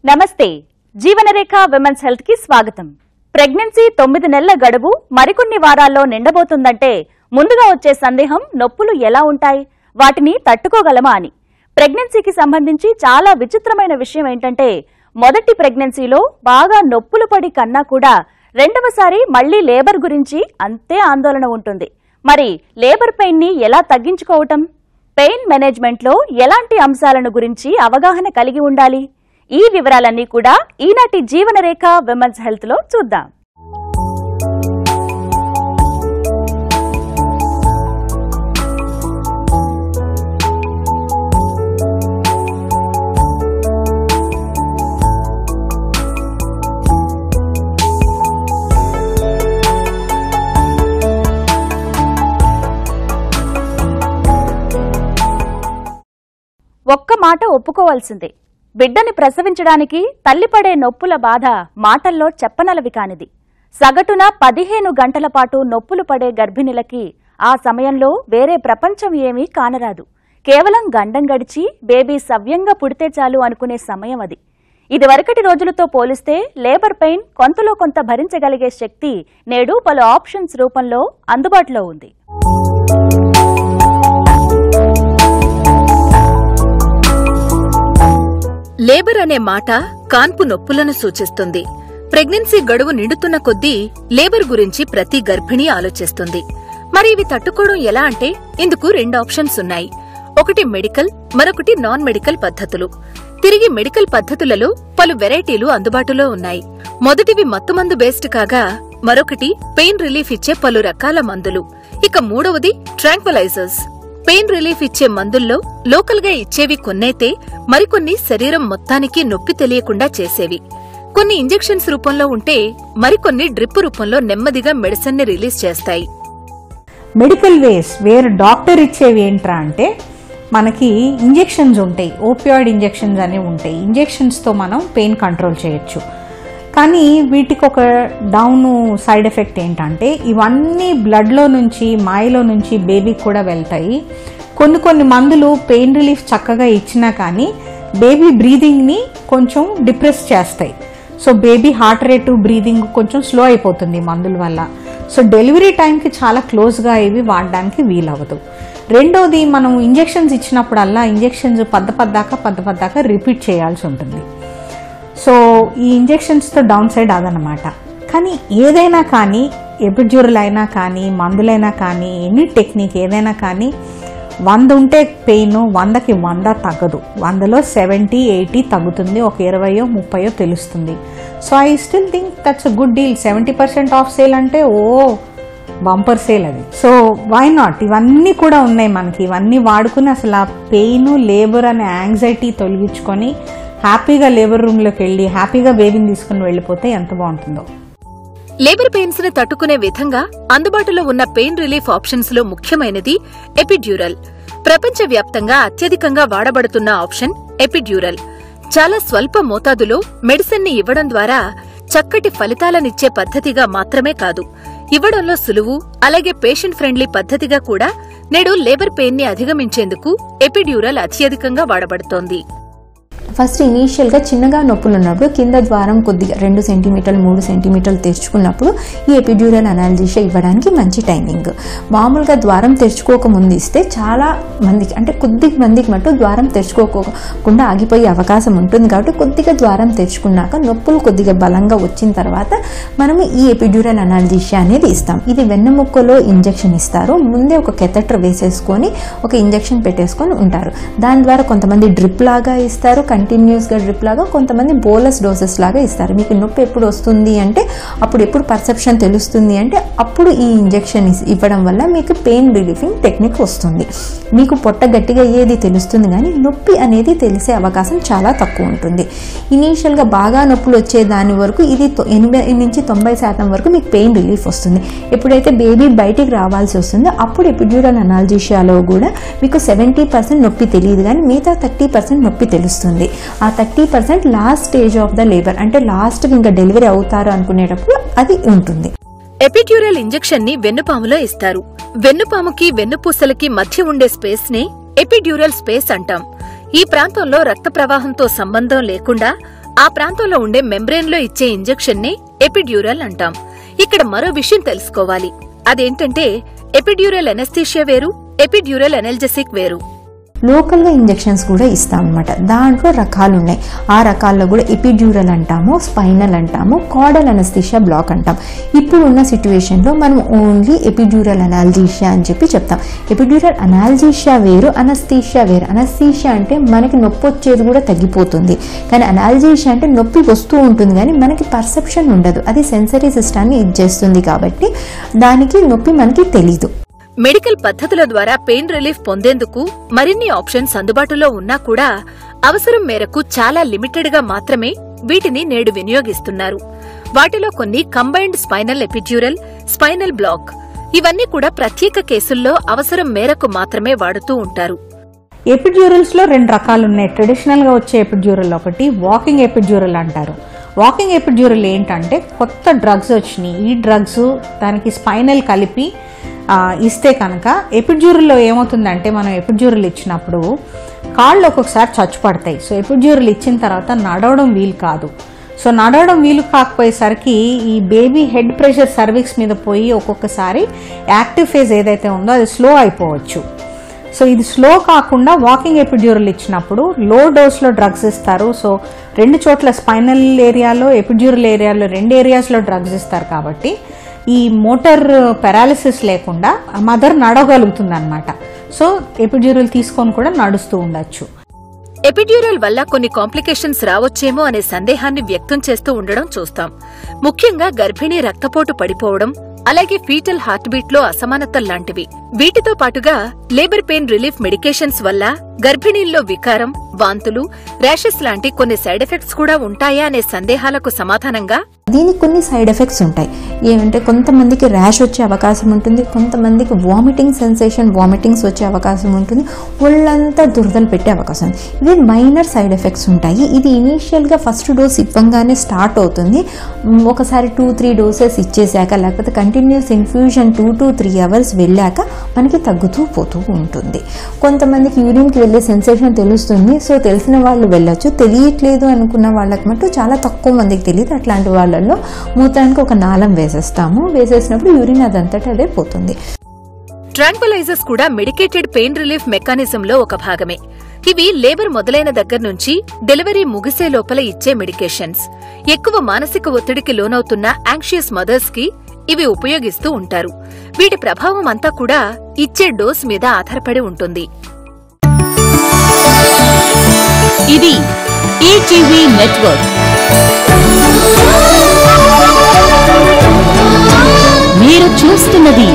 నమస్తే జీవనరేఖ women's health కి స్వాగతం. ప్రెగ్నెన్సీ 9 నెలల గడువు మరికొన్ని వారాల్లో నిండబోతుందంటే ముందుగా వచ్చే సందేహం నొప్పులు ఎలా ఉంటాయి, వాటిని తట్టుకోగలమా అని. ప్రెగ్నెన్సీకి సంబంధించి చాలా విచిత్రమైన విషయం ఏంటంటే మొదటి ప్రెగ్నెన్సీలో బాగా నొప్పులు పడి కన్నా కూడా రెండవసారి మళ్లీ లేబర్ గురించి అంతే ఆందోళన ఉంటుంది. మరి లేబర్ పెయిన్ ని ఎలా తగ్గించుకోవటం, పెయిన్ మేనేజ్మెంట్ లో ఎలాంటి అంశాలను గురించి అవగాహన కలిగి ఉండాలి, ఈ వివరాలన్నీ కూడా ఈనాటి జీవనరేఖ విమెన్స్ హెల్త్ లో చూద్దాం. ఒక్క మాట ఒప్పుకోవాల్సిందే, బిడ్డని ప్రసవించడానికి తల్లిపడే నొప్పుల బాధ మాటల్లో చెప్పనలవి కానిది. సగటున 15 గంటల పాటు నొప్పులు పడే గర్భిణులకి ఆ సమయంలో వేరే ప్రపంచం ఏమీ కానరాదు. కేవలం గండం గడిచి బేబీ సవ్యంగా పుడితే చాలు అనుకునే సమయం అది. ఇదివరకటి రోజులతో పోలిస్తే లేబర్ పెయిన్ కొంతలో కొంత భరించగలిగే శక్తి నేడు పలు ఆప్షన్స్ రూపంలో అందుబాటులో ఉంది. లేబర్ అనే మాట కాన్పు నొప్పులను సూచిస్తుంది. ప్రెగ్నెన్సీ గడువు నిండుతున్న కొద్దీ లేబర్ గురించి ప్రతి గర్భిణీ ఆలోచిస్తుంది. మరి ఇవి తట్టుకోవడం ఎలా అంటే ఇందుకు 2 ఆప్షన్స్ ఉన్నాయి. ఒకటి మెడికల్, మరొకటి నాన్ మెడికల్ పద్ధతులు. తిరిగి మెడికల్ పద్ధతులలో పలు వెరైటీలు అందుబాటులో ఉన్నాయి. మొదటివి మత్తుమందు బేస్డ్ కాగా మరొకటి పెయిన్ రిలీఫ్ ఇచ్చే పలు రకాల మందులు. ఇక మూడవది ట్రాంక్విలైజర్స్. పెయిన్ రిలీఫ్ ఇచ్చే మందుల్లో లోకల్ గా ఇచ్చేవి కొన్నైతే మరికొన్ని శరీరం మొత్తానికి నొప్పి తెలియకుండా చేసేవి. కొన్ని ఇంజెక్షన్స్ రూపంలో ఉంటే మరికొన్ని డ్రిప్ రూపంలో నెమ్మదిగా మెడిసిన్ ని రిలీజ్ చేస్తాయి. మెడికల్ వేస్ వేర్ డాక్టర్ ఇచ్చేవి ఏంట్రా అంటే మనకి ఇంజెక్షన్స్ ఉంటాయి, ఓపియాయిడ్ ఇంజెక్షన్స్ అనేవి ఉంటాయి. ఇంజెక్షన్స్తో మనం పెయిన్ కంట్రోల్ చేయొచ్చు. కానీ వీటికి ఒక డౌన్ సైడ్ ఎఫెక్ట్ ఏంటంటే ఇవన్నీ బ్లడ్లో నుంచి మాయలో నుంచి బేబీకి కూడా వెళ్తాయి. కొన్ని మందులు పెయిన్ రిలీఫ్ చక్కగా ఇచ్చినా కానీ బేబీ బ్రీదింగ్ని కొంచెం డిప్రెస్ చేస్తాయి. So baby heart rate, breathing కొంచెం స్లో అయిపోతుంది మందుల వల్ల. సో డెలివరీ టైంకి చాలా క్లోజ్గా ఇవి వాడడానికి వీలవ్వదు. రెండోది, మనం ఇంజెక్షన్స్ ఇచ్చినప్పుడల్లా ఇంజెక్షన్స్ పద్దపద్దాక రిపీట్ చేయాల్సి ఉంటుంది. సో ఈ ఇంజెక్షన్స్తో డౌన్ సైడ్ అదనమాట. కానీ ఏదైనా కానీ, ఎపిడ్యూరల్ అయినా కానీ, మందులైనా కానీ, ఎనీ టెక్నిక్ ఏదైనా కానీ 100 ఉంటే పెయిన్ 100కి 100 తగ్గదు. 100లో 70-80 తగ్గుతుంది, ఒక 20-30 తెలుస్తుంది. So I still think that's a good deal. 70% of sale అంటే బంపర్ సేల్ అది. సో వై నాట్, ఇవన్నీ కూడా ఉన్నాయి మనకి. ఇవన్నీ వాడుకుని అసలు ఆ పెయిన్, లేబర్ అనే యాంగ్జైటీ తొలగించుకొని హ్యాపీగా లేబర్ రూమ్లోకి వెళ్ళి హ్యాపీగా బేబీని తీసుకుని వెళ్ళిపోతే ఎంత బాగుంటుందో. లేబర్ పెయిన్స్ ని తట్టుకునే విధంగా అందుబాటులో ఉన్న పెయిన్ రిలీఫ్ ఆప్షన్స్ లో ముఖ్యమైనది ఎపిడ్యూరల్. ప్రపంచవ్యాప్తంగా అత్యధికంగా వాడబడుతున్న ఆప్షన్ ఎపిడ్యూరల్. చాలా స్వల్ప మోతాదులో మెడిసిన్ ని ఇవ్వడం ద్వారా చక్కటి ఫలితాలనిచ్చే పద్ధతిగా మాత్రమే కాదు, ఇవ్వడంలో సులువు, అలాగే పేషెంట్ ఫ్రెండ్లీ పద్ధతిగా కూడా నేడు లేబర్ పెయిన్ ని అధిగమించేందుకు ఎపిడ్యూరల్ అత్యధికంగా వాడబడుతోంది. ఫస్ట్ ఇనీషియల్గా చిన్నగా నొప్పులు ఉన్నప్పుడు కింద ద్వారం కొద్దిగా 2 సెంటీమీటర్లు 3 సెంటీమీటర్లు తెరుచుకున్నప్పుడు ఈ ఎపిడ్యూరల్ అనాల్జీషియా ఇవ్వడానికి మంచి టైమింగ్. మామూలుగా ద్వారం తెరుచుకోకముందు ఇస్తే చాలా మందికి, అంటే కొద్ది మందికి మటు ద్వారం తెరుచుకోకుండా ఆగిపోయే అవకాశం ఉంటుంది. కాబట్టి కొద్దిగా ద్వారం తెరుచుకున్నాక నొప్పులు కొద్దిగా బలంగా వచ్చిన తర్వాత మనము ఈ ఎపిడ్యూరల్ అనాల్జీషియా అనేది ఇస్తాం. ఇది వెన్నెముక్కలో ఇంజెక్షన్ ఇస్తారు. ముందే ఒక కెథెటర్ వేసేసుకొని ఒక ఇంజెక్షన్ పెట్టేసుకొని ఉంటారు. దాని ద్వారా కొంతమంది డ్రిప్ లాగా ఇస్తారు, కంటిన్యూస్గా డ్రిప్ లాగా, కొంతమంది బోలస్ డోసెస్ లాగా ఇస్తారు. మీకు నొప్పి ఎప్పుడు వస్తుంది అంటే అప్పుడు, ఎప్పుడు పర్సెప్షన్ తెలుస్తుంది అంటే అప్పుడు ఈ ఇంజెక్షన్ ఇవ్వడం వల్ల మీకు పెయిన్ రిలీఫింగ్ టెక్నిక్ వస్తుంది. మీకు పొట్ట గట్టిగా అయ్యేది తెలుస్తుంది కానీ నొప్పి అనేది తెలిసే అవకాశం చాలా తక్కువ ఉంటుంది. ఇనీషియల్గా బాగా నొప్పులు వచ్చే దాని వరకు ఇది 80 నుంచి 90% వరకు మీకు పెయిన్ రిలీఫ్ వస్తుంది. ఎప్పుడైతే బేబీ బయటికి రావాల్సి వస్తుందో అప్పుడు ఎపిడ్యూరల్ అనాల్జీషియాలో కూడా మీకు 70% నొప్పి తెలియదు కానీ మిగతా 30% నొప్పి తెలుస్తుంది. ఆ 30% last stage of the labour, అంటే లాస్ట్ ఇంకా డెలివరీ అవుతారు అనుకునేటప్పుడు అది ఉంటుంది. ఎపిడ్యూరల్ ఇంజెక్షన్ ని వెన్నుపాములో ఇస్తారు. వెన్నుపాముకి వెన్నుపూసలకి మధ్య ఉండే స్పేస్ ని ఎపిడ్యూరల్ స్పేస్ అంటాం. ఈ ప్రాంతంలో రక్త ప్రవాహంతో సంబంధం లేకుండా ఆ ప్రాంతంలో ఉండే మెంబ్రెయిన్ లో ఇచ్చే ఇంజెక్షన్ నే ఎపిడ్యూరల్ అంటాం. ఇక్కడ మరో విషయం తెలుసుకోవాలి. అదేంటంటే ఎపిడ్యూరల్ అనెస్థీషియా వేరు, ఎపిడ్యూరల్ అనెల్జెసిక్ వేరు. లోకల్గా ఇంజెక్షన్స్ కూడా ఇస్తాం అనమాట. దాంట్లో రకాలు ఉన్నాయి. ఆ రకాల్లో కూడా ఎపిడ్యూరల్ అంటాము, స్పైనల్ అంటాము, కార్డల్ అనెస్థీషియా బ్లాక్ అంటాం. ఇప్పుడు ఉన్న సిచ్యువేషన్లో మనం ఓన్లీ ఎపిడ్యూరల్ అనాల్జీషియా అని చెప్పి చెప్తాం. ఎపిడ్యూరల్ అనాల్జీషియా వేరు, అనెస్థీషియా వేరు. అనెస్థీషియా అంటే మనకి నొప్పి వచ్చేది కూడా తగ్గిపోతుంది, కానీ అనాల్జీషియా అంటే నొప్పి వస్తూ ఉంటుంది కానీ మనకి పర్సెప్షన్ ఉండదు. అది సెన్సరీ సిస్టాన్ని ఇచ్చేస్తుంది కాబట్టి దానికి నొప్పి మనకి తెలీదు. మెడికల్ పద్ధతుల ద్వారా పెయిన్ రిలీఫ్ పొందేందుకు మరిన్ని ఆప్షన్స్ అందుబాటులో ఉన్నా కూడా అవసరం మేరకు చాలా లిమిటెడ్ గా మాత్రమే వీటిని నేడు వినియోగిస్తున్నారు. వాటిలో కొన్ని combined spinal epidural, spinal block. ఇవన్నీ కూడా ప్రత్యేక కేసుల్లో అవసరం మేరకు మాత్రమే వాడుతూ ఉంటారు. ఎపిడ్యూరల్స్ లో 2 రకాలు ఉన్నాయి. ట్రెడిషనల్ గా వచ్చే ఎపిడ్యూరల్ ఒకటి, వాకింగ్ ఎపిడ్యూరల్ అంటారు. వాకింగ్ ఎపిడ్యూరల్ ఏంటంటే కొత్త డ్రగ్స్ వచ్చినాయి. ఈ డ్రగ్స్ దానికి స్పైనల్ కలిపి ఇస్తే కనుక ఎపిడ్యూరల్లో ఏమవుతుందంటే మనం ఎపిడ్యూరల్ ఇచ్చినప్పుడు కాళ్ళు ఒక్కొక్కసారి చచ్చుపడతాయి. సో ఎపిడ్యూరల్ ఇచ్చిన తర్వాత నడవడం వీలు కాదు. సో నడవడం వీలు కాకపోయేసరికి ఈ బేబీ హెడ్ ప్రెషర్ సర్విక్స్ మీద పోయి ఒక్కొక్కసారి యాక్టివ్ ఫేజ్ ఏదైతే ఉందో అది స్లో అయిపోవచ్చు. సో ఇది స్లో కాకుండా వాకింగ్ ఎపిడ్యూరల్ ఇచ్చినప్పుడు లో డోస్లో డ్రగ్స్ ఇస్తారు. సో 2 చోట్ల స్పైనల్ ఏరియాలో, ఎపిడ్యూరల్ ఏరియాలో 2 ఏరియాస్లో డ్రగ్స్ ఇస్తారు కాబట్టి ఈ మోటార్ పారాలిసిస్ లేకుండా మదర్ నడవగలుగుతుంది అనమాట. సో ఎపిడ్యూరల్ తీసుకొని కూడా నడుస్తూ ఉండొచ్చు. ఎపిడ్యూరల్ వల్ల కొన్ని కాంప్లికేషన్స్ రావచ్చేమో అనే సందేహాన్ని వ్యక్తం చేస్తూ ఉండడం చూస్తాం. ముఖ్యంగా గర్భిణీ రక్తపోటు పడిపోవడం, అలాగే ఫీటల్ హార్ట్ బీట్ లో అసమానతల్లాంటివి. వీటితో పాటుగా లేబర్ పెయిన్ రిలీఫ్ మెడికేషన్స్ వల్ల గర్భిణీల్లో వికారం, వాంతులు, ర్యాషెస్ లాంటి కొన్ని సైడ్ ఎఫెక్ట్స్ కూడా ఉంటాయా అనే సందేహాలకు సమాధానంగా దీనికి కొన్ని సైడ్ ఎఫెక్ట్స్ ఉంటాయి. ఏమంటే కొంతమందికి ర్యాష్ వచ్చే అవకాశం ఉంటుంది, కొంతమందికి వామిటింగ్ సెన్సేషన్, వామిటింగ్స్ వచ్చే అవకాశం ఉంటుంది, ఒళ్ళంతా దురదలు పెట్టే అవకాశం ఉంది. ఇవి మైనర్ సైడ్ ఎఫెక్ట్స్ ఉంటాయి. ఇది ఇనీషియల్గా ఫస్ట్ డోస్ ఇవ్వంగానే స్టార్ట్ అవుతుంది. ఒకసారి 2-3 డోసెస్ ఇచ్చేసాక లేకపోతే కంటిన్యూస్ ఇన్ఫ్యూజన్ 2 to 3 hours వెళ్ళాక మనకి తగ్గుతూ పోతూ ఉంటుంది. కొంతమందికి యూరిన్కి వెళ్ళే సెన్సేషన్ తెలుస్తుంది. సో తెలిసిన వాళ్ళు వెళ్ళొచ్చు, తెలియట్లేదు అనుకున్న వాళ్ళకి మటు చాలా తక్కువ మందికి తెలియదు. అట్లాంటి వాళ్ళల్లో మూత్రానికి ఒక నాళం వేసేస్తాము. వేసేసినప్పుడు యూరిన్ అదంతటా అదే పోతుంది. ట్రాంక్విలైజర్స్ కూడా మెడికేటెడ్ పెయిన్ రిలీఫ్ మెకానిజంలో ఒక భాగమే. ఇవి లేబర్ మొదలైన దగ్గర నుంచి డెలివరీ ముగిసే లోపల ఇచ్చే మెడికేషన్స్. ఎక్కువ మానసిక ఒత్తిడికి లోనవుతున్న యాంగ్షియస్ మదర్స్ కి ఇవి ఉపయోగిస్తూ ఉంటారు. వీటి ప్రభావం అంతా కూడా ఇచ్చే డోస్ మీద ఆధారపడి ఉంటుంది. ఇది ఈటీవీ నెట్వర్క్. మీరు చూస్తున్నది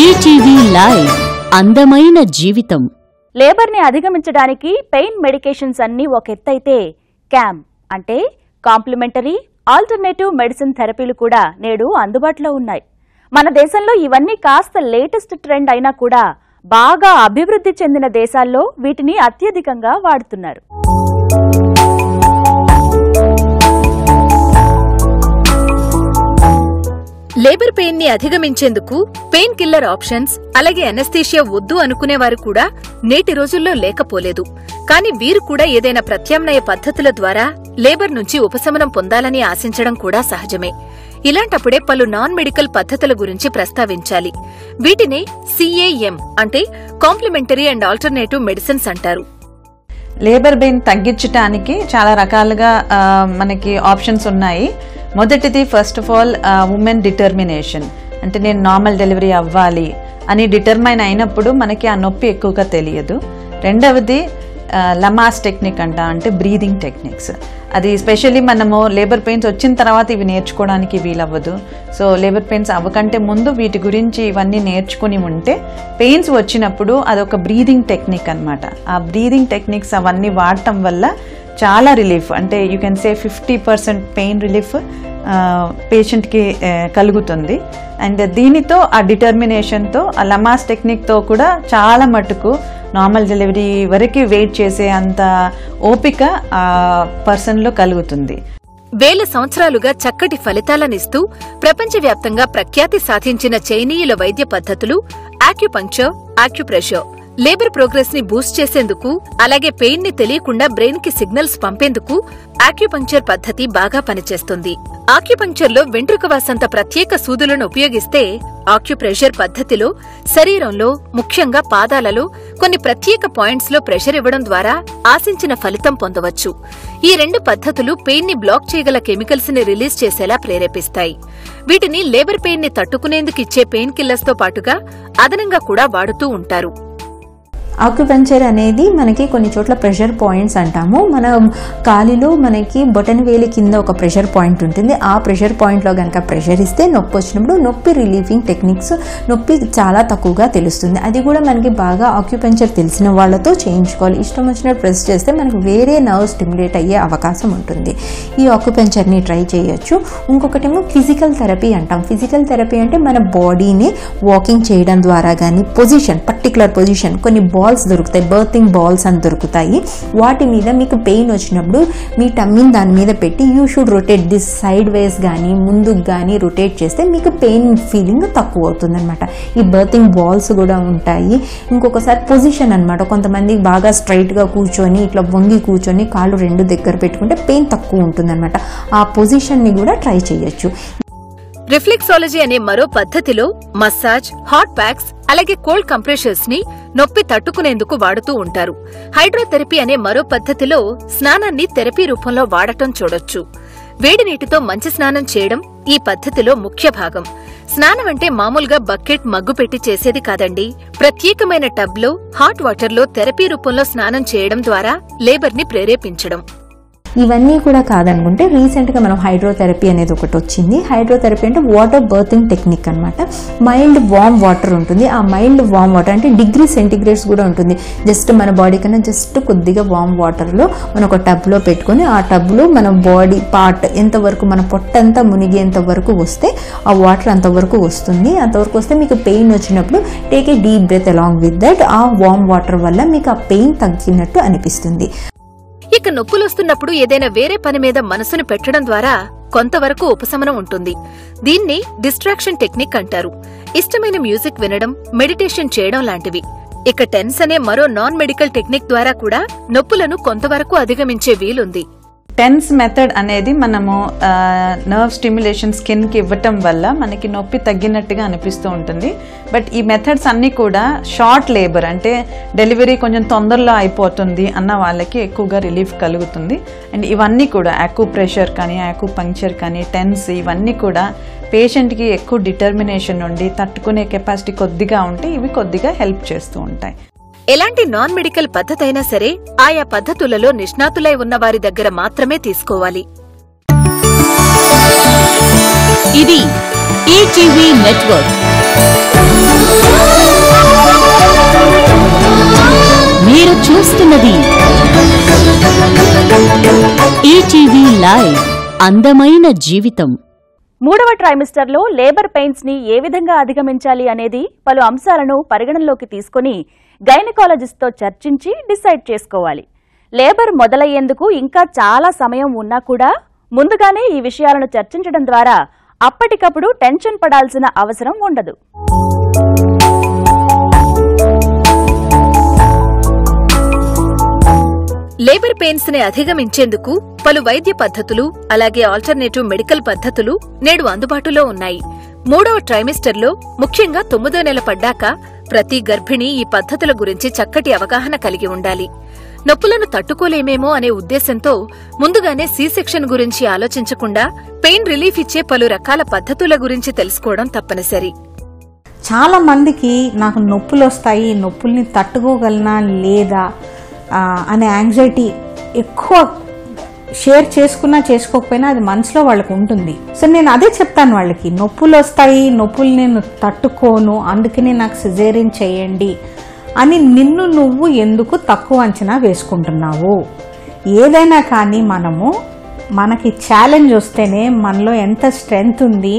ఈటీవీ లైవ్. అందమైన జీవితం. లేబర్ ని అధిగమించడానికి పెయిన్ మెడికేషన్స్ అన్ని ఒక ఎత్తైతే క్యామ్ అంటే కాంప్లిమెంటరీ ఆల్టర్నేటివ్ మెడిసిన్ థెరపీలు కూడా నేడు అందుబాటులో ఉన్నాయి. మన దేశంలో ఇవన్నీ కాస్త లేటెస్ట్ ట్రెండ్ అయినా కూడా బాగా అభివృద్ధి చెందిన దేశాల్లో వీటిని అత్యధికంగా వాడుతున్నారు. లేబర్ పెయిన్ ని అధిగమించేందుకు పెయిన్ కిల్లర్ ఆప్షన్స్, అలాగే అనెస్థీషియా వద్దు అనుకునేవారు కూడా నేటి రోజుల్లో లేకపోలేదు. కానీ వీరు కూడా ఏదైనా ప్రత్యామ్నాయ పద్ధతుల ద్వారా లేబర్ నుంచి ఉపశమనం పొందాలని ఆశించడం కూడా సహజమే. ఇలాంటప్పుడే పలు నాన్ మెడికల్ పద్ధతుల గురించి ప్రస్తావించాలి. వీటినే CAM అంటే కాంప్లిమెంటరీ అండ్ ఆల్టర్నేటివ్ మెడిసిన్స్ అంటారు. లేబర్ పెయిన్ తగ్గించడానికి చాలా రకాలుగా మనకి ఆప్షన్స్ ఉన్నాయి. మొదటిది first of all women determination. అంటే నేను నార్మల్ డెలివరీ అవ్వాలి అని డిటర్మైన్ అయినప్పుడు మనకి ఆ నొప్పి ఎక్కువగా తెలియదు. రెండవది లమాస్ టెక్నిక్ అంటే బ్రీదింగ్ టెక్నిక్స్. అది స్పెషల్లీ మనము లేబర్ పెయిన్స్ వచ్చిన తర్వాత ఇవి నేర్చుకోవడానికి వీలవ్వదు. సో లేబర్ పెయిన్స్ అవ్వకంటే ముందు వీటి గురించి ఇవన్నీ నేర్చుకుని ఉంటే పెయిన్స్ వచ్చినప్పుడు అదొక బ్రీదింగ్ టెక్నిక్ అనమాట. ఆ బ్రీదింగ్ టెక్నిక్స్ అవన్నీ వాడటం వల్ల చాలా రిలీఫ్, అంటే you can say 50% pain relief పేషెంట్కి కలుగుతుంది. అండ్ దీనితో ఆ డిటర్మినేషన్తో ఆ లమాస్ టెక్నిక్తో కూడా చాలా మటుకు నార్మల్ డెలివరీ వరకు వెయిట్ చేసే అంత ఓపిక ఆ పర్సన్లో కలుగుతుంది. వేల సంవత్సరాలుగా చక్కటి ఫలితాలనిస్తూ ప్రపంచవ్యాప్తంగా ప్రఖ్యాతి సాధించిన చైనీయుల వైద్య పద్ధతులు ఆక్యుపంక్చర్, ఆక్యుప్రెషర్, లేబర్ ప్రోగ్రెస్ ని బూస్ట్ చేసేందుకు అలాగే పెయిన్ ని తెలియకుండా బ్రెయిన్ కి సిగ్నల్స్ పంపేందుకు ఆక్యుపంక్చర్ పద్ధతి బాగా పనిచేస్తుంది. ఆక్యుపంక్చర్ లో వెంట్రుకవాసంత ప్రత్యేక సూదులను ఉపయోగిస్తే ఆక్యుప్రెషర్ పద్ధతిలో శరీరంలో ముఖ్యంగా పాదాలలో కొన్ని ప్రత్యేక పాయింట్స్ లో ప్రెషర్ ఇవ్వడం ద్వారా ఆశించిన ఫలితం పొందవచ్చు. ఈ 2 పద్ధతులు పెయిన్ ని బ్లాక్ చేయగల కెమికల్స్ ని రిలీజ్ చేసేలా ప్రేరేపిస్తాయి. వీటిని లేబర్ పెయిన్ ని తట్టుకునేందుకు ఇచ్చే పెయిన్ కిల్లర్స్ తో పాటుగా అదనంగా కూడా వాడుతూ ఉంటారు. ఆక్యుపంక్చర్ అనేది మనకి కొన్ని చోట్ల ప్రెషర్ పాయింట్స్ అంటాము. మన కాలిలో మనకి బొటన్ వేలి కింద ఒక ప్రెషర్ పాయింట్ ఉంటుంది. ఆ ప్రెషర్ పాయింట్లో కనుక ప్రెషర్ ఇస్తే నొప్పి వచ్చినప్పుడు నొప్పి రిలీఫింగ్ టెక్నిక్స్ నొప్పి చాలా తక్కువగా తెలుస్తుంది. అది కూడా మనకి బాగా ఆక్యుపంక్చర్ తెలిసిన వాళ్ళతో చేయించుకోవాలి. ఇష్టం వచ్చినట్టు ప్రెస్ చేస్తే మనకి వేరే నర్వ్ స్టిమ్యులేట్ అయ్యే అవకాశం ఉంటుంది. ఈ ఆక్యుపంక్చర్ని ట్రై చేయొచ్చు. ఇంకొకటేమో ఫిజికల్ థెరపీ అంటాం. ఫిజికల్ థెరపీ అంటే మన బాడీని వాకింగ్ చేయడం ద్వారా కానీ పర్టికులర్ పొజిషన్ కొన్ని బాల్స్ దొరుకుతాయి, బర్తింగ్ బాల్స్ అని దొరుకుతాయి. వాటి మీద మీకు పెయిన్ వచ్చినప్పుడు మీ టమ్మీని దాని మీద పెట్టి you should rotate this side వేస్ కానీ ముందుకు కానీ రొటేట్ చేస్తే మీకు పెయిన్ ఫీలింగ్ తక్కువ అవుతుంది అనమాట. ఈ బర్తింగ్ బాల్స్ కూడా ఉంటాయి. ఇంకొకసారి పొజిషన్ అనమాట. కొంతమంది బాగా స్ట్రైట్గా కూర్చొని ఇట్లా వంగి కూర్చొని కాళ్ళు 2 దగ్గర పెట్టుకుంటే పెయిన్ తక్కువ ఉంటుంది అనమాట. ఆ పొజిషన్ని కూడా ట్రై చేయొచ్చు. రిఫ్లెక్సాలజీ అనే మరో పద్ధతిలో మసాజ్, హాట్ ప్యాక్స్ అలాగే కోల్డ్ కంప్రెషర్స్ ని నొప్పి తట్టుకునేందుకు వాడుతూ ఉంటారు. హైడ్రోథెరపీ అనే మరో పద్ధతిలో స్నానాన్ని థెరపీ రూపంలో వాడటం చూడొచ్చు. వేడి నీటితో మంచి స్నానం చేయడం ఈ పద్ధతిలో ముఖ్య భాగం. స్నానం అంటే మామూలుగా బకెట్ మగ్గు పెట్టి చేసేది కాదండి. ప్రత్యేకమైన టబ్ లో హాట్ వాటర్ లో థెరపీ రూపంలో స్నానం చేయడం ద్వారా లేబర్ ని ప్రేరేపించడం. ఇవన్నీ కూడా కాదనుకుంటే రీసెంట్గా మనం హైడ్రోథెరపీ అనేది ఒకటి వచ్చింది. హైడ్రోథెరపీ అంటే వాటర్ బర్తింగ్ టెక్నిక్ అనమాట. మైల్డ్ వార్మ్ వాటర్ ఉంటుంది. ఆ మైల్డ్ వార్మ్ వాటర్ అంటే డిగ్రీ సెంటిగ్రేడ్స్ కూడా ఉంటుంది. జస్ట్ మన బాడీ కన్నా జస్ట్ కొద్దిగా వార్మ్ వాటర్లో మనం ఒక టబ్లో పెట్టుకొని ఆ టబ్లో మన బాడీ పార్ట్ ఎంతవరకు మన పొట్టంతా మునిగేంత వరకు వస్తే ఆ వాటర్ అంతవరకు వస్తుంది. అంతవరకు వస్తే మీకు పెయిన్ వచ్చినప్పుడు take a deep breath along with that. ఆ వార్మ్ వాటర్ వల్ల మీకు ఆ పెయిన్ తగ్గినట్టు అనిపిస్తుంది. ఇక నొప్పులొస్తున్నప్పుడు ఏదైనా వేరే పని మీద మనసును పెట్టడం ద్వారా కొంతవరకు ఉపశమనం ఉంటుంది. దీన్ని డిస్ట్రాక్షన్ టెక్నిక్ అంటారు. ఇష్టమైన మ్యూజిక్ వినడం, మెడిటేషన్ చేయడం లాంటివి. ఇక టెన్స్ అనే మరో నాన్ మెడికల్ టెక్నిక్ ద్వారా కూడా నొప్పులను కొంతవరకు అధిగమించే వీలుంది. టెన్స్ మెథడ్ అనేది మనము నర్వ్ స్టిమ్యులేషన్ స్కిన్ కి ఇవ్వటం వల్ల మనకి నొప్పి తగ్గినట్టుగా అనిపిస్తూ ఉంటుంది. బట్ ఈ మెథడ్స్ అన్ని కూడా షార్ట్ లేబర్ అంటే డెలివరీ కొంచెం తొందరలో అయిపోతుంది అన్న వాళ్ళకి ఎక్కువగా రిలీఫ్ కలుగుతుంది. అండ్ ఇవన్నీ కూడా ఆక్యుప్రెషర్ కానీ ఆక్యుపంక్చర్ కానీ టెన్స్ ఇవన్నీ కూడా పేషెంట్కి ఎక్కువ డిటర్మినేషన్ ఉండి తట్టుకునే కెపాసిటీ కొద్దిగా ఉంటే ఇవి కొద్దిగా హెల్ప్ చేస్తూ ఉంటాయి. ఎలాంటి నాన్ మెడికల్ పద్ధతైనా సరే ఆయా పద్ధతులలో నిష్ణాతులై ఉన్న వారి దగ్గర మాత్రమే తీసుకోవాలి. ఇది ఈటీవీ నెట్వర్క్. మీరు చూస్తున్నది ఈటీవీ లైవ్. అందమైన జీవితం. 3వ ట్రైమిస్టర్లో లేబర్ పెయిన్స్ ని ఏ విధంగా అధిగమించాలి అనేది పలు అంశాలను పరిగణనలోకి తీసుకుని గైనకాలజిస్ట్తో చర్చించి డిసైడ్ చేసుకోవాలి. లేబర్ మొదలయ్యేందుకు ఇంకా చాలా సమయం ఉన్నా కూడా ముందుగానే ఈ విషయాలను చర్చించడం ద్వారా అప్పటికప్పుడు టెన్షన్ పడాల్సిన అవసరం ఉండదు. లేబర్ పెయిన్స్ ని అధిగమించేందుకు పలు వైద్య పద్ధతులు అలాగే ఆల్టర్నేటివ్ మెడికల్ పద్ధతులు నేడు అందుబాటులో ఉన్నాయి. 3వ ట్రైమిస్టర్లో ముఖ్యంగా 9వ నెల పడ్డాక ప్రతి గర్భిణి ఈ పద్ధతుల గురించి చక్కటి అవగాహన కలిగి ఉండాలి. నొప్పులను తట్టుకోలేమేమో అనే ఉద్దేశంతో ముందుగానే సి సెక్షన్ గురించి ఆలోచించకుండా పెయిన్ రిలీఫ్ ఇచ్చే పలు రకాల పద్ధతుల గురించి తెలుసుకోవడం తప్పనిసరి. చాలా మందికి నాకు నొప్పులు వస్తాయి, నొప్పుల్ని తట్టుకోగలనా లేదా అనే యాంగ్జైటీ ఎక్కువ షేర్ చేసుకున్నా చేసుకోకపోయినా అది మనసులో వాళ్ళకు ఉంటుంది. సో నేను అదే చెప్తాను వాళ్ళకి, నొప్పులు వస్తాయి, నొప్పులు నేను తట్టుకోను, అందుకని నాకు సిజేరియన్ చేయండి అని నిన్ను నువ్వు ఎందుకు తక్కువ అంచనా వేసుకుంటున్నావు? ఏదైనా కానీ మనకి ఛాలెంజ్ వస్తేనే మనలో ఎంత స్ట్రెంగ్త్ ఉంది,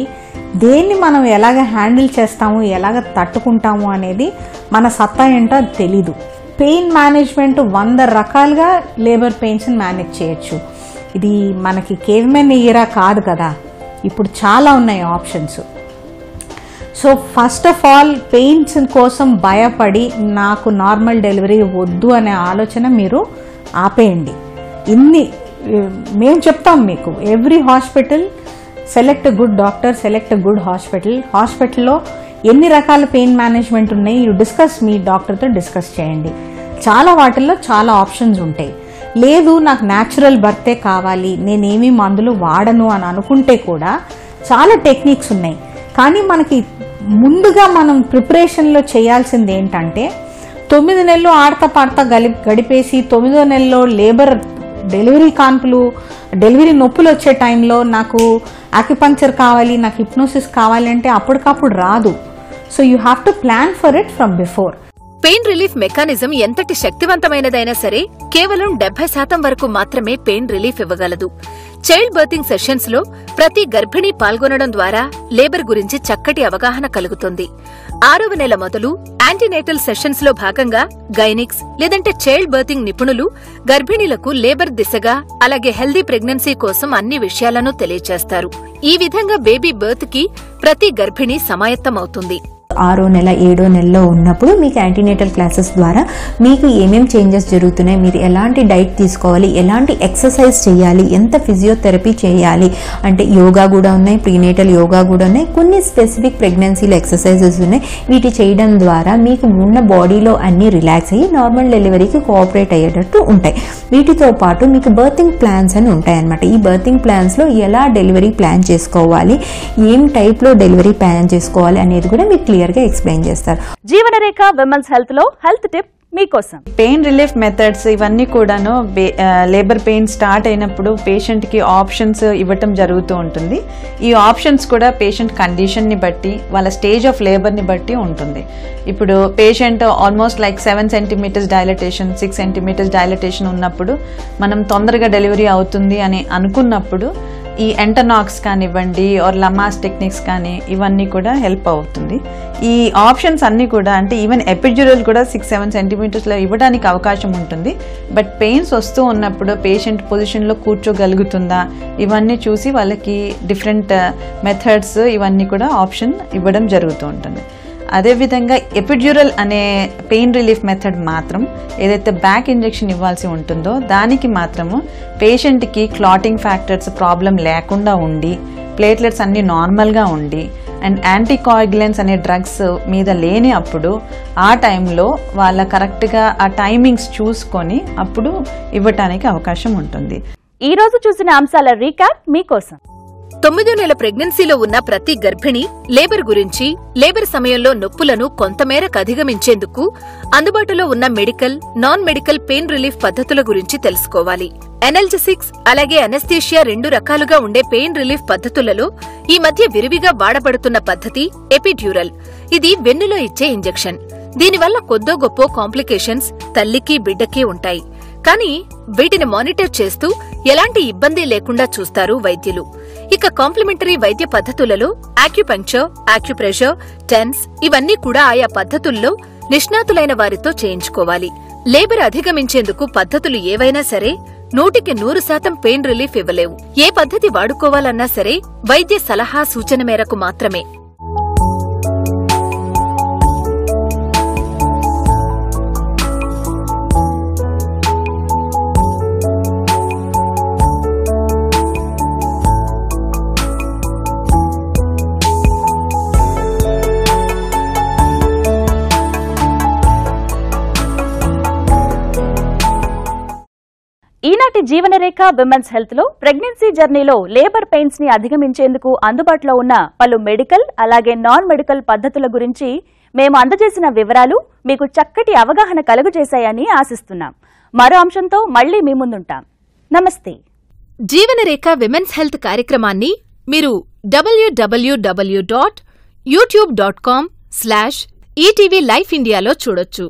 దేన్ని మనం ఎలాగ హ్యాండిల్ చేస్తాము, ఎలాగ తట్టుకుంటాము అనేది మన సత్తా ఏంటో అది తెలీదు. పెయిన్ మేనేజ్మెంట్ 100 రకాలుగా లేబర్ పెయిన్స్ని మేనేజ్ చేయొచ్చు. ఇది మనకి కేవ్మెన్ ఇయరా కాదు కదా, ఇప్పుడు చాలా ఉన్నాయి options. So first of all pains కోసం భయపడి నాకు నార్మల్ డెలివరీ వద్దు అనే ఆలోచన మీరు ఆపేయండి. మేము చెప్తాం మీకు, every hospital select good doctor, select good హాస్పిటల్లో ఎన్ని రకాల పెయిన్ మేనేజ్మెంట్ ఉన్నాయి డిస్కస్, మీ డాక్టర్తో డిస్కస్ చేయండి. చాలా వాటిల్లో చాలా ఆప్షన్స్ ఉంటాయి. లేదు నాకు న్యాచురల్ బర్తే కావాలి, నేనేమీ మందులు వాడను అని అనుకుంటే కూడా చాలా టెక్నిక్స్ ఉన్నాయి. కానీ మనకి ముందుగా మనం ప్రిపరేషన్లో చేయాల్సింది ఏంటంటే 9 నెలలు ఆడతా పాడతా గడిపేసి 9వ నెలలో లేబర్ డెలివరీ నొప్పులు వచ్చే టైంలో నాకు ఆక్యుపంక్చర్ కావాలి, నాకు హిప్నోసిస్ కావాలి అంటే అప్పటికప్పుడు రాదు. So you have to plan for it from before. Pain relief mechanism ఎంతటి శక్తివంతమైనదైనా సరే కేవలం 70% వరకు మాత్రమే పెయిన్ రిలీఫ్ ఇవ్వగలదు. చైల్డ్ బర్తింగ్ సెషన్స్ లో ప్రతి గర్భిణీ పాల్గొనడం ద్వారా లేబర్ గురించి చక్కటి అవగాహన కలుగుతుంది. 6వ నెల మొదలు యాంటీనేటల్ సెషన్స్ లో భాగంగా గైనిక్స్ లేదంటే చైల్డ్ బర్తింగ్ నిపుణులు గర్భిణీలకు లేబర్ దిశగా అలాగే హెల్దీ ప్రెగ్నెన్సీ కోసం అన్ని విషయాలను తెలియజేస్తారు. ఈ విధంగా బేబీ బర్త్ కి ప్రతి గర్భిణీ సమాయత్తమవుతుంది. 6వ నెల 7వ నెలలో ఉన్నప్పుడు మీకు యాంటీనేటల్ క్లాసెస్ ద్వారా మీకు ఏమేం చేంజెస్ జరుగుతున్నాయి, మీరు ఎలాంటి డైట్ తీసుకోవాలి, ఎలాంటి ఎక్సర్సైజ్ చేయాలి, ఎంత ఫిజియోథెరపీ చేయాలి, అంటే యోగా కూడా ఉన్నాయి, ప్రీనేటల్ యోగా కూడా ఉన్నాయి, కొన్ని స్పెసిఫిక్ ప్రెగ్నెన్సీలో ఎక్సర్సైజెస్ ఉన్నాయి. వీటి చేయడం ద్వారా మీకు ఉన్న బాడీలో అన్ని రిలాక్స్ అయ్యి నార్మల్ డెలివరీకి కోఆపరేట్ అయ్యేటట్టు ఉంటాయి. వీటితో పాటు మీకు బర్తింగ్ ప్లాన్స్ అని ఉంటాయన్నమాట. ఈ బర్తింగ్ ప్లాన్స్లో ఎలా డెలివరీ ప్లాన్ చేసుకోవాలి, ఏం టైప్లో డెలివరీ ప్లాన్ చేసుకోవాలి అనేది కూడా మీకు క్లియర్గా ఎక్స్ప్లెయిన్ చేస్తారు. జీవనరేఖ విమెన్స్ హెల్త్ లో హెల్త్ టిప్ మీకోసం. పెయిన్ రిలీఫ్ మెథడ్స్ ఇవన్నీ కూడాను లేబర్ పెయిన్ స్టార్ట్ అయినప్పుడు పేషెంట్ కి ఆప్షన్స్ ఇవ్వటం జరుగుతూ ఉంటుంది. ఈ ఆప్షన్స్ కూడా పేషెంట్ కండిషన్ ని బట్టి, వాళ్ళ స్టేజ్ ఆఫ్ లేబర్ ని బట్టి ఉంటుంది. ఇప్పుడు patient almost like 7 centimetres dilatation, 6 centimetres dilatation ఉన్నప్పుడు మనం తొందరగా డెలివరీ అవుతుంది అని అనుకున్నప్పుడు ఈ ఎంటనాక్స్ కానివ్వండి ఆర్ లమాస్ టెక్నిక్స్ కానీ ఇవన్నీ కూడా హెల్ప్ అవుతుంది. ఈ ఆప్షన్స్ అన్నీ కూడా అంటే ఈవెన్ ఎపిడ్యూరల్ కూడా 6-7 సెంటీమీటర్స్లో ఇవ్వడానికి అవకాశం ఉంటుంది. బట్ పెయిన్స్ వస్తూ ఉన్నప్పుడు పేషెంట్ పొజిషన్లో కూర్చోగలుగుతుందా ఇవన్నీ చూసి వాళ్ళకి డిఫరెంట్ మెథడ్స్ ఇవన్నీ కూడా ఆప్షన్ ఇవ్వడం జరుగుతూ ఉంటుంది. అదేవిధంగా ఎపిడ్యూరల్ అనే పెయిన్ రిలీఫ్ మెథడ్ మాత్రం ఏదైతే బ్యాక్ ఇంజెక్షన్ ఇవ్వాల్సి ఉంటుందో దానికి మాత్రము పేషెంట్కి క్లాటింగ్ ఫ్యాక్టర్స్ ప్రాబ్లం లేకుండా ఉండి, ప్లేట్లెట్స్ అన్నీ నార్మల్గా ఉండి అండ్ యాంటీకోయాగులెంట్స్ అనే డ్రగ్స్ మీద లేని అప్పుడు ఆ టైంలో వాళ్ళ కరెక్ట్గా ఆ టైమింగ్స్ చూసుకొని అప్పుడు ఇవ్వటానికి అవకాశం ఉంటుంది. ఈ రోజు చూసిన అంశాల రీక్యాప్ మీకోసం. 9వ నెల ప్రెగ్నెన్సీలో ఉన్న ప్రతి గర్భిణి లేబర్ గురించి, లేబర్ సమయంలో నొప్పులను కొంతమేరకు అధిగమించేందుకు అందుబాటులో ఉన్న medical, non medical pain relief పద్ధతుల గురించి తెలుసుకోవాలి. ఎనల్జెసిక్స్ అలాగే అనస్థీషియా 2 రకాలుగా ఉండే పెయిన్ రిలీఫ్ పద్ధతులలో ఈ మధ్య విరివిగా వాడబడుతున్న పద్ధతి ఎపిడ్యూరల్. ఇది వెన్నులో ఇచ్చే ఇంజెక్షన్. దీనివల్ల కొద్దో గొప్పో కాంప్లికేషన్స్ తల్లికి బిడ్డకి ఉంటాయి. కానీ వీటిని మానిటర్ చేస్తూ ఎలాంటి ఇబ్బంది లేకుండా చూస్తారు వైద్యులు. ఇక కాంప్లిమెంటరీ వైద్య పద్ధతులలో ఆక్యుపంక్చర్, ఆక్యుప్రెషర్, టెన్స్ ఇవన్నీ కూడా ఆయా పద్ధతుల్లో నిష్ణాతులైన వారితో చేయించుకోవాలి. లేబర్ అధిగమించేందుకు పద్ధతులు ఏవైనా సరే 100% పెయిన్ రిలీఫ్ ఇవ్వలేవు. ఏ పద్ధతి వాడుకోవాలన్నా సరే వైద్య సలహా సూచన మేరకు మాత్రమే. ఈనాటి జీవనరేఖ విమెన్స్ హెల్త్ లో ప్రెగ్నెన్సీ జర్నీలో లేబర్ పెయిన్స్ ని అధిగమించేందుకు అందుబాటులో ఉన్న పలు మెడికల్ అలాగే నాన్ మెడికల్ పద్ధతుల గురించి మేము అందజేసిన వివరాలు మీకు చక్కటి అవగాహన కలుగజేశాయని ఆశిస్తున్నాం. మరో అంశంతో మళ్లీ మీ ముందుంటాం. నమస్తే. జీవనరేఖ విమెన్స్ హెల్త్ కార్యక్రమాన్ని మీరు www.youtube.com/ETV Life Indiaలో చూడొచ్చు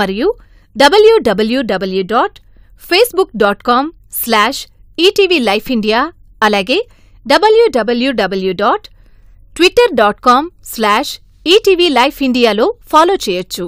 మరియు www.facebook.com/ETV Life India అలాగే www.twitter.com/ETV Life Indiaలో ఫాలో చేయొచ్చు.